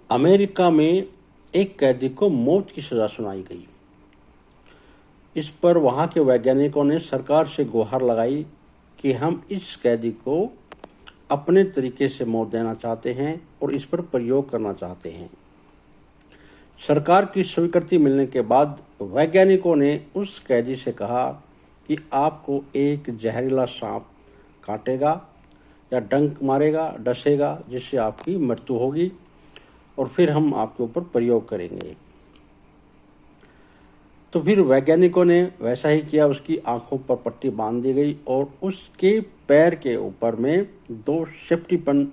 America में एक कैदी को मौत की सज़ा सुनाई गई। इस पर वहाँ के वैज्ञानिकों ने सरकार से गुहार लगाई कि हम इस कैदी को अपने तरीके से मौत देना चाहते हैं और इस पर प्रयोग करना चाहते हैं। सरकार की स्वीकृति मिलने के बाद वैज्ञानिकों ने उस कैदी से कहा कि आपको एक जहरीला सांप काटेगा या डंक मारेगा, डसेगा, जिससे आपकी मृत्यु होगी और फिर हम आपके ऊपर प्रयोग करेंगे। तो फिर वैज्ञानिकों ने वैसा ही किया। उसकी आंखों पर पट्टी बांध दी गई और उसके पैर के ऊपर में 2 सेफ्टी पिन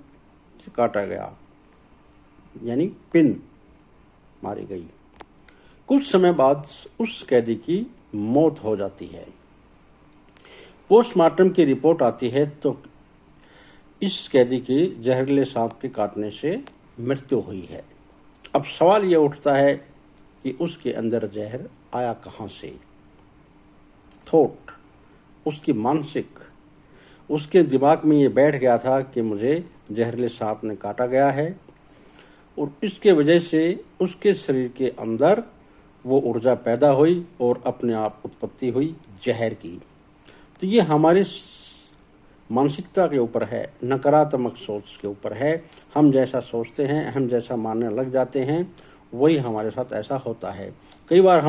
से काटा गया, यानी पिन मारी गई। कुछ समय बाद उस कैदी की मौत हो जाती है। पोस्टमार्टम की रिपोर्ट आती है तो इस कैदी की जहरीले सांप के काटने से मृत्यु हुई है। अब सवाल ये उठता है कि उसके अंदर जहर आया कहाँ से? थॉट, उसकी मानसिक, उसके दिमाग में ये बैठ गया था कि मुझे जहरीले सांप ने काटा गया है और इसके वजह से उसके शरीर के अंदर वो ऊर्जा पैदा हुई और अपने आप उत्पत्ति हुई जहर की। तो ये हमारे मानसिकता के ऊपर है, नकारात्मक सोच के ऊपर है। हम जैसा सोचते हैं, हम जैसा मानने लग जाते हैं, वही हमारे साथ ऐसा होता है। कई बार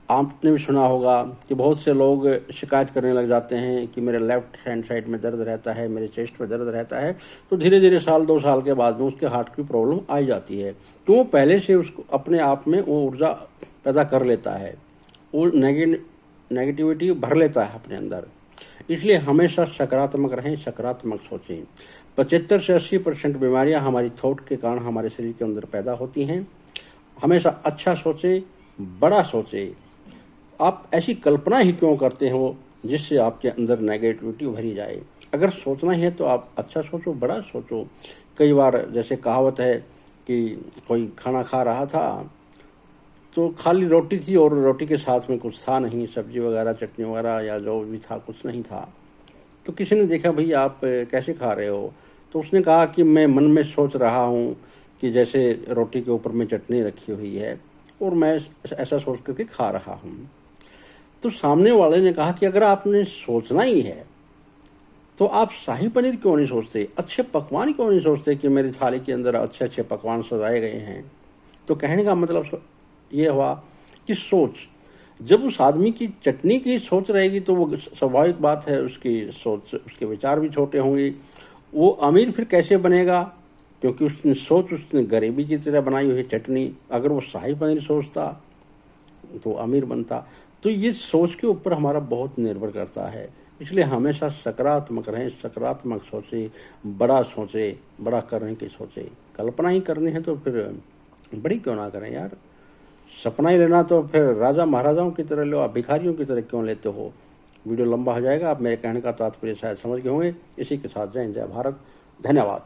आपने भी सुना होगा कि बहुत से लोग शिकायत करने लग जाते हैं कि मेरे लेफ्ट हैंड साइड में दर्द रहता है, मेरे चेस्ट में दर्द रहता है। तो धीरे धीरे साल 2 साल के बाद में उसके हार्ट की प्रॉब्लम आ जाती है। तो वो पहले से उसको अपने आप में वो ऊर्जा पैदा कर लेता है, वो नेगेटिविटी भर लेता है अपने अंदर। इसलिए हमेशा सकारात्मक रहें, सकारात्मक सोचें। 75 से 80% बीमारियां हमारी थॉट के कारण हमारे शरीर के अंदर पैदा होती हैं। हमेशा अच्छा सोचें, बड़ा सोचें। आप ऐसी कल्पना ही क्यों करते हो जिससे आपके अंदर नेगेटिविटी भरी जाए? अगर सोचना ही है तो आप अच्छा सोचो, बड़ा सोचो। कई बार जैसे कहावत है कि कोई खाना खा रहा था तो खाली रोटी थी और रोटी के साथ में कुछ था नहीं, सब्जी वगैरह, चटनी वगैरह या जो भी था कुछ नहीं था। तो किसी ने देखा, भाई आप कैसे खा रहे हो? तो उसने कहा कि मैं मन में सोच रहा हूँ कि जैसे रोटी के ऊपर में चटनी रखी हुई है और मैं ऐसा सोच करके खा रहा हूँ। तो सामने वाले ने कहा कि अगर आपने सोचना ही है तो आप शाही पनीर क्यों नहीं सोचते, अच्छे पकवान क्यों नहीं सोचते कि मेरी थाली के अंदर अच्छे अच्छे पकवान सजाए गए हैं? तो कहने का मतलब ये हुआ कि सोच, जब उस आदमी की चटनी की सोच रहेगी तो वो स्वाभाविक बात है, उसकी सोच, उसके विचार भी छोटे होंगे। वो अमीर फिर कैसे बनेगा? क्योंकि उसने गरीबी की तरह बनाई हुई चटनी। अगर वो शाही पनीर सोचता तो अमीर बनता। तो ये सोच के ऊपर हमारा बहुत निर्भर करता है। इसलिए हमेशा सकारात्मक रहें, सकारात्मक सोचें, बड़ा सोचें, बड़ा करने की सोचें। कल्पना ही करनी है तो फिर बड़ी क्यों ना करें यार। सपना ही लेना तो फिर राजा महाराजाओं की तरह लो, आप भिखारियों की तरह क्यों लेते हो? वीडियो लंबा हो जाएगा। आप मेरे कहने का तात्पर्य शायद समझ गए होंगे। इसी के साथ जय हिंद, जय भारत, धन्यवाद।